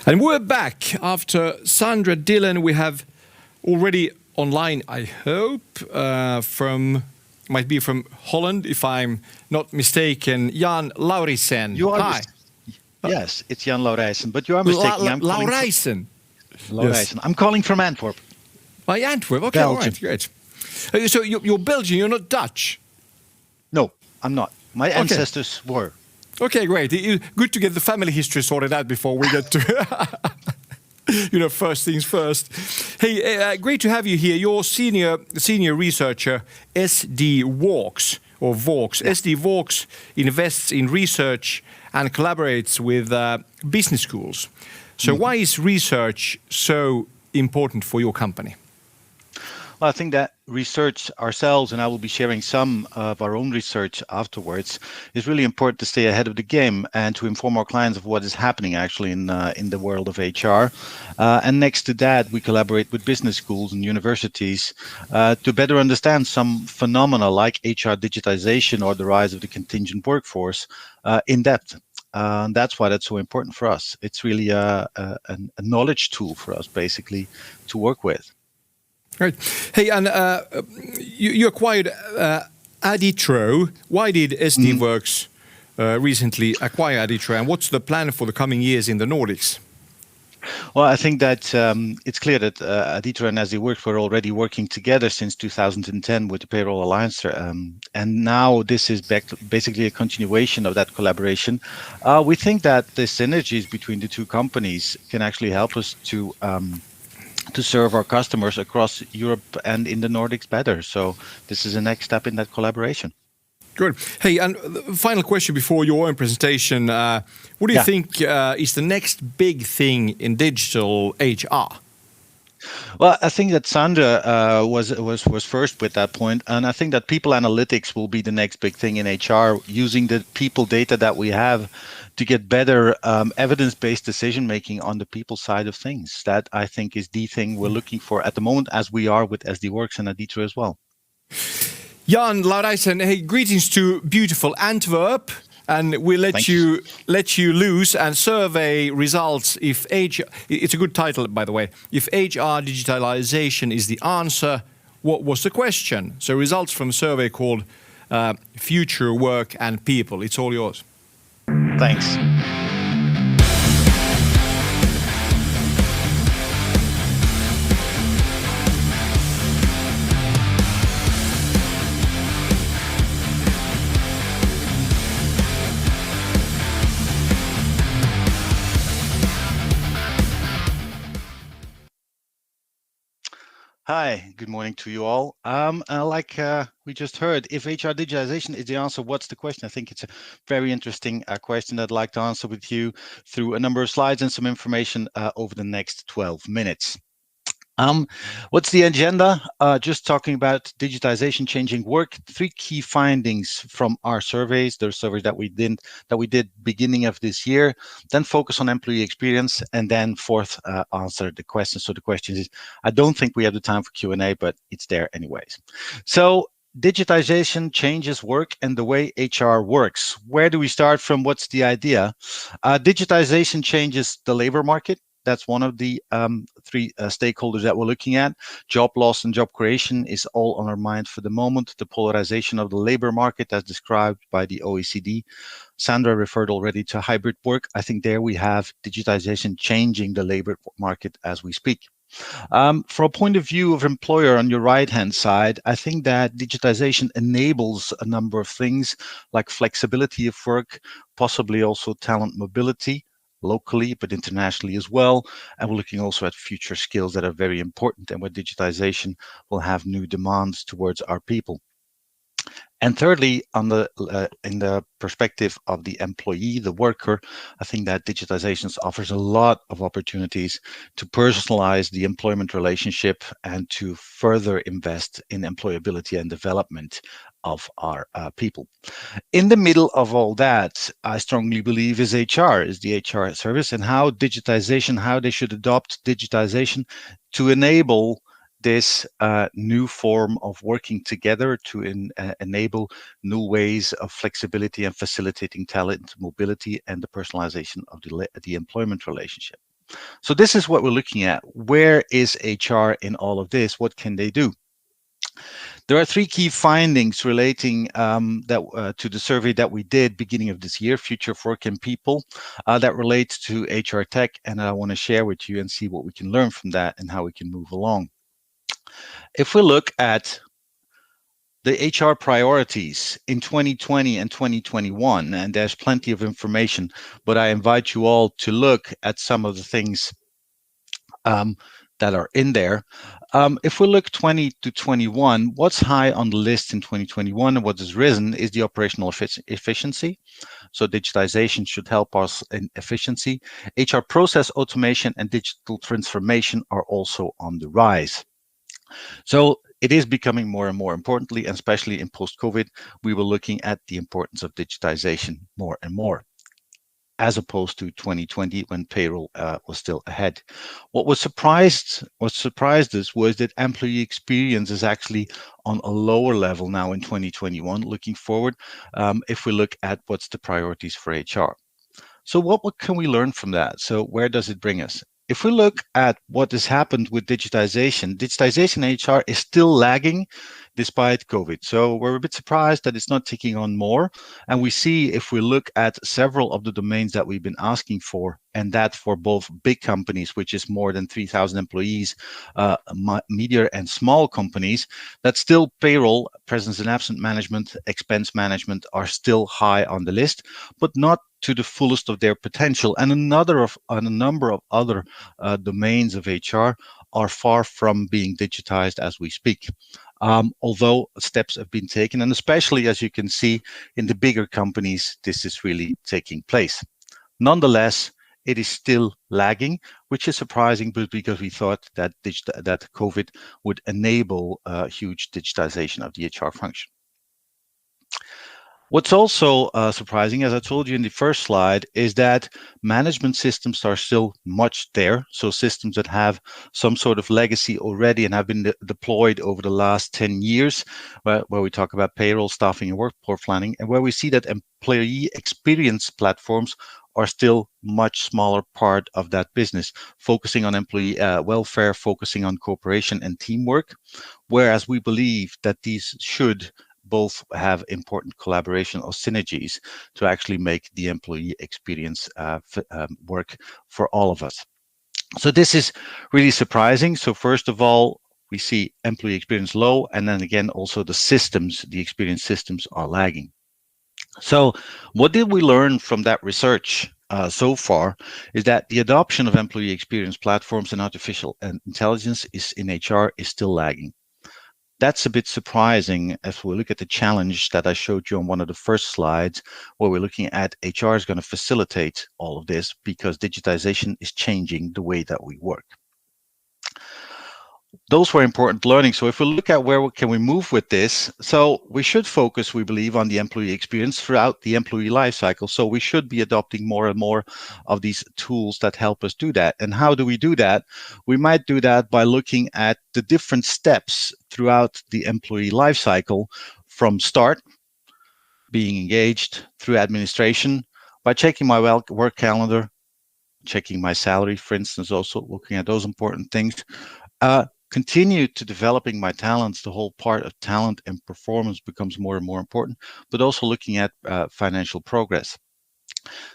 And we're back after Sandra Dillon. We have already online, I hope, might be from Holland, if I'm not mistaken, Jan Laurijssen. You are Hi. Yes, it's Jan Laurijssen, but you are mistaken. Laurijssen. Laurijssen. Yes. I'm calling from Antwerp. By Antwerp, okay, Belgium. all right, great. So you're Belgian, you're not Dutch? No, I'm not. My ancestors were. Okay, great. Good to get the family history sorted out before we get to, first things first. Hey, great to have you here. You're senior researcher, SD Walks, or Vaux. Yeah. SD Vaux invests in research and collaborates with business schools. So why is research so important for your company? Well, I think that research ourselves, and I will be sharing some of our own research afterwards, is really important to stay ahead of the game and to inform our clients of what is happening actually in the world of HR. And next to that, we collaborate with business schools and universities to better understand some phenomena like HR digitization or the rise of the contingent workforce in depth. That's why that's so important for us. It's really a knowledge tool for us, basically, to work with. Right. Hey, and you acquired Aditro. Why did SD Works recently acquire Aditro, and what's the plan for the coming years in the Nordics? Well, I think that it's clear that Aditro and SD Works were already working together since 2010 with the Payroll Alliance, and now this is basically a continuation of that collaboration. We think that the synergies between the two companies can actually help us to serve our customers across Europe and in the Nordics better. So this is the next step in that collaboration. Good. Hey, and the final question before your own presentation. What do you think is the next big thing in digital HR? Well, I think that Sandra was first with that point, and I think that people analytics will be the next big thing in HR, using the people data that we have to get better evidence-based decision making on the people side of things. That I think is the thing we're looking for at the moment, as we are with SD Works and Aditro as well. Jan Laurijssen, hey, greetings to beautiful Antwerp. And we'll let you loose and survey results if HR, it's a good title, by the way, if HR digitalization is the answer, what was the question? So results from a survey called Future Work and People. It's all yours. Thanks. Hi, good morning to you all. Like we just heard, if HR digitalization is the answer, what's the question? I think it's a very interesting question I'd like to answer with you through a number of slides and some information over the next 12 minutes. What's the agenda? Just talking about digitization changing work. 3 key findings from our surveys. Those surveys that we did beginning of this year. Then focus on employee experience, and then fourth, answer the questions. So the question is, I don't think we have the time for Q&A, but it's there anyways. So digitization changes work and the way HR works. Where do we start from? What's the idea? Digitization changes the labor market. That's one of the 3 stakeholders that we're looking at. Job loss and job creation is all on our mind for the moment. The polarization of the labor market as described by the OECD. Sandra referred already to hybrid work. I think there we have digitization changing the labor market as we speak. From a point of view of employer on your right-hand side, I think that digitization enables a number of things like flexibility of work, possibly also talent mobility, locally, but internationally as well. And we're looking also at future skills that are very important and where digitization will have new demands towards our people. And thirdly, on in the perspective of the employee, the worker, I think that digitization offers a lot of opportunities to personalize the employment relationship and to further invest in employability and development of our people. In the middle of all that, I strongly believe is HR, is the HR service, and how digitization, how they should adopt digitization to enable this new form of working together to enable new ways of flexibility and facilitating talent mobility and the personalization of the employment relationship. So this is what we're looking at. Where is HR in all of this? What can they do? There are three key findings relating to the survey that we did beginning of this year, Future of Work and People, that relates to HR tech, and I want to share with you and see what we can learn from that and how we can move along. If we look at the HR priorities in 2020 and 2021, and there's plenty of information, but I invite you all to look at some of the things that are in there. If we look 20 to 21, what's high on the list in 2021 and what has risen is the operational efficiency. So digitization should help us in efficiency. HR process automation and digital transformation are also on the rise. So it is becoming more and more importantly, and especially in post-COVID, we were looking at the importance of digitization more and more, as opposed to 2020 when payroll was still ahead. What surprised us was that employee experience is actually on a lower level now in 2021, looking forward, if we look at what's the priorities for HR. So what can we learn from that? So where does it bring us? If we look at what has happened with digitization HR is still lagging despite COVID. So we're a bit surprised that it's not taking on more. And we see if we look at several of the domains that we've been asking for, and that for both big companies, which is more than 3,000 employees, media and small companies, that still payroll, presence and absence management, expense management are still high on the list, but not to the fullest of their potential. And a number of other domains of HR are far from being digitized as we speak. Although steps have been taken, and especially as you can see in the bigger companies, this is really taking place. Nonetheless, it is still lagging, which is surprising, but because we thought that COVID would enable huge digitization of the HR function. What's also surprising, as I told you in the first slide, is that management systems are still much there. So systems that have some sort of legacy already and have been deployed over the last 10 years, where we talk about payroll, staffing, and workforce planning, and where we see that employee experience platforms are still much smaller part of that business, focusing on employee welfare, focusing on cooperation and teamwork, whereas we believe that these should both have important collaboration or synergies to actually make the employee experience work for all of us. So this is really surprising. So first of all, we see employee experience low, and then again, also the systems, the experience systems are lagging. So what did we learn from that research so far is that the adoption of employee experience platforms and artificial intelligence in HR is still lagging. That's a bit surprising as we look at the challenge that I showed you on one of the first slides, where we're looking at HR is going to facilitate all of this because digitization is changing the way that we work. Those were important learning. So if we look at where can we move with this, so we should focus, we believe, on the employee experience throughout the employee life cycle. So we should be adopting more and more of these tools that help us do that. And how do we do that? We might do that by looking at the different steps throughout the employee life cycle, from start, being engaged, through administration, by checking my work calendar, checking my salary, for instance, also looking at those important things. Continue to developing my talents. The whole part of talent and performance becomes more and more important, but also looking at financial progress.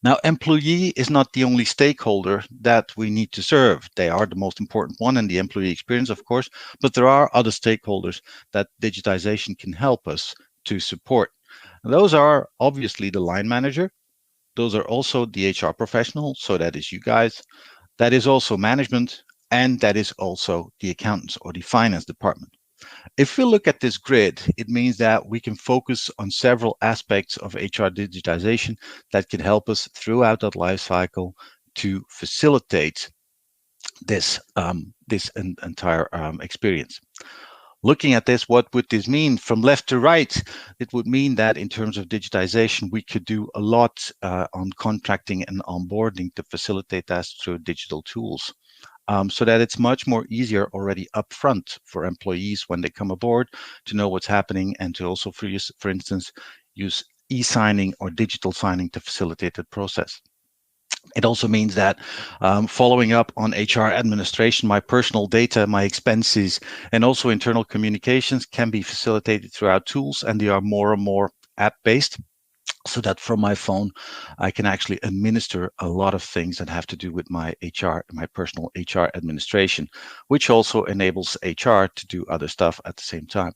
Now, employee is not the only stakeholder that we need to serve. They are the most important one in the employee experience, of course, but there are other stakeholders that digitization can help us to support. And those are obviously the line manager. Those are also the HR professional. So that is you guys. That is also management. And that is also the accountants or the finance department. If we look at this grid, it means that we can focus on several aspects of HR digitization that can help us throughout that life cycle to facilitate this entire experience. Looking at this, what would this mean from left to right? It would mean that in terms of digitization, we could do a lot on contracting and onboarding to facilitate that through digital tools. So that it's much more easier already upfront for employees when they come aboard to know what's happening, and to also, for instance, use e-signing or digital signing to facilitate that process. It also means that following up on HR administration, my personal data, my expenses, and also internal communications can be facilitated throughout tools, and they are more and more app-based, so that from my phone, I can actually administer a lot of things that have to do with my HR, my personal HR administration, which also enables HR to do other stuff at the same time.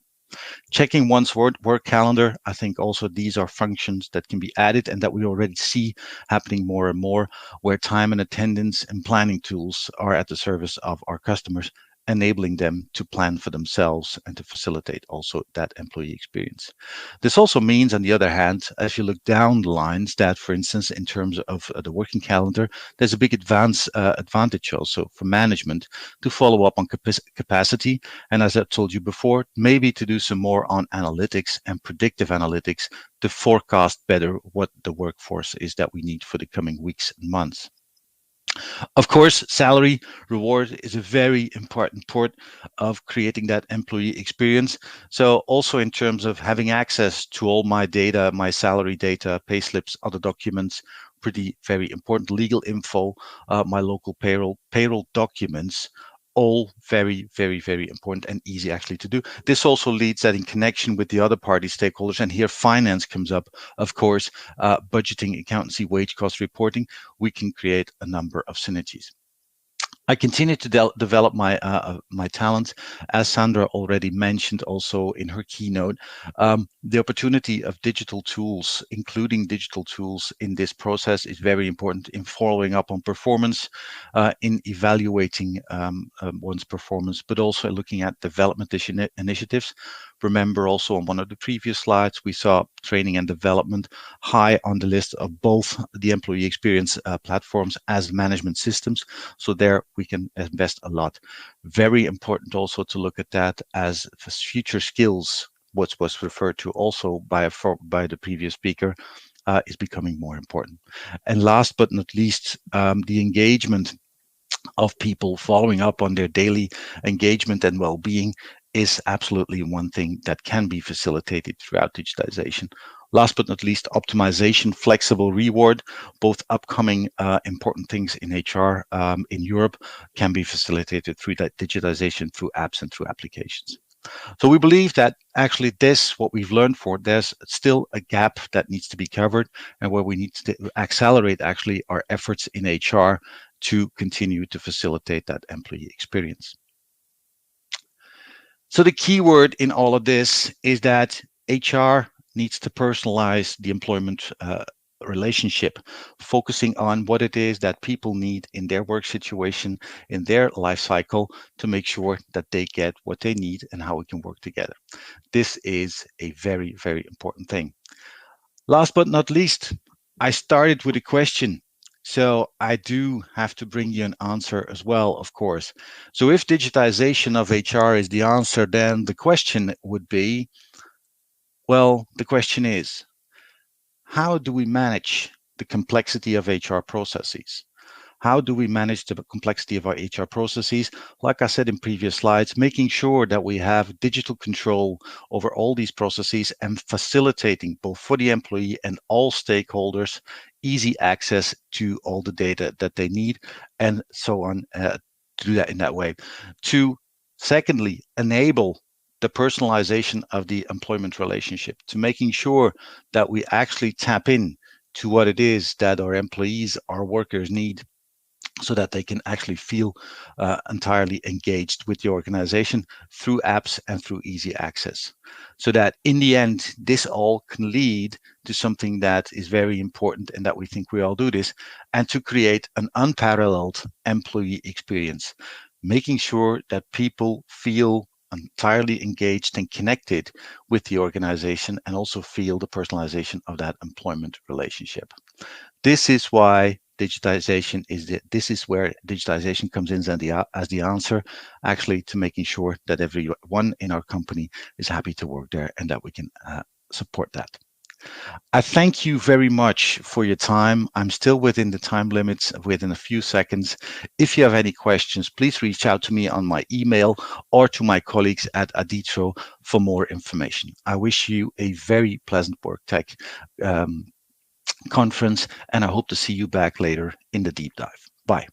Checking one's work calendar, I think also these are functions that can be added and that we already see happening more and more, where time and attendance and planning tools are at the service of our customers, enabling them to plan for themselves and to facilitate also that employee experience. This also means, on the other hand, as you look down the lines, that, for instance, in terms of the working calendar, there's a big advantage also for management to follow up on capacity. And as I told you before, maybe to do some more on analytics and predictive analytics to forecast better what the workforce is that we need for the coming weeks and months. Of course, salary reward is a very important part of creating that employee experience. So also in terms of having access to all my data, my salary data, pay slips, other documents, pretty very important legal info, my local payroll documents, all very, very, very important and easy actually to do. This also leads that in connection with the other party stakeholders, and here finance comes up, of course, budgeting, accountancy, wage cost reporting, we can create a number of synergies. I continue to develop my talents, as Sandra already mentioned also in her keynote. The opportunity of digital tools, including digital tools in this process, is very important in following up on performance, in evaluating one's performance, but also looking at development initiatives. Remember also on one of the previous slides, we saw training and development high on the list of both the employee experience platforms as management systems. So there we can invest a lot. Very important also to look at that as future skills, what was referred to also by the previous speaker, is becoming more important. And last but not least, the engagement of people, following up on their daily engagement and well-being, is absolutely one thing that can be facilitated throughout digitization. Last but not least, optimization, flexible reward, both upcoming important things in HR in Europe can be facilitated through that digitization, through apps and through applications. So we believe that actually what we've learned there's still a gap that needs to be covered, and where we need to accelerate actually our efforts in HR to continue to facilitate that employee experience. So the key word in all of this is that HR needs to personalize the employment relationship, focusing on what it is that people need in their work situation, in their life cycle, to make sure that they get what they need and how we can work together. This is a very, very important thing. Last but not least, I started with a question. So I do have to bring you an answer as well, of course. So if digitization of HR is the answer, then the question would be, well, the question is, how do we manage the complexity of HR processes? How do we manage the complexity of our HR processes? Like I said in previous slides, making sure that we have digital control over all these processes and facilitating both for the employee and all stakeholders easy access to all the data that they need, and so on, to do that in that way. To secondly, enable the personalization of the employment relationship, to making sure that we actually tap in to what it is that our employees, our workers need, so that they can actually feel entirely engaged with the organization through apps and through easy access. So that in the end, this all can lead to something that is very important, and that we think we all do this, and to create an unparalleled employee experience, making sure that people feel entirely engaged and connected with the organization, and also feel the personalization of that employment relationship. This is why this is where digitization comes in as the answer, actually, to making sure that everyone in our company is happy to work there, and that we can support that. I thank you very much for your time. I'm still within the time limits, within a few seconds. If you have any questions, please reach out to me on my email or to my colleagues at Aditro for more information. I wish you a very pleasant WorkTech conference, and I hope to see you back later in the deep dive. Bye.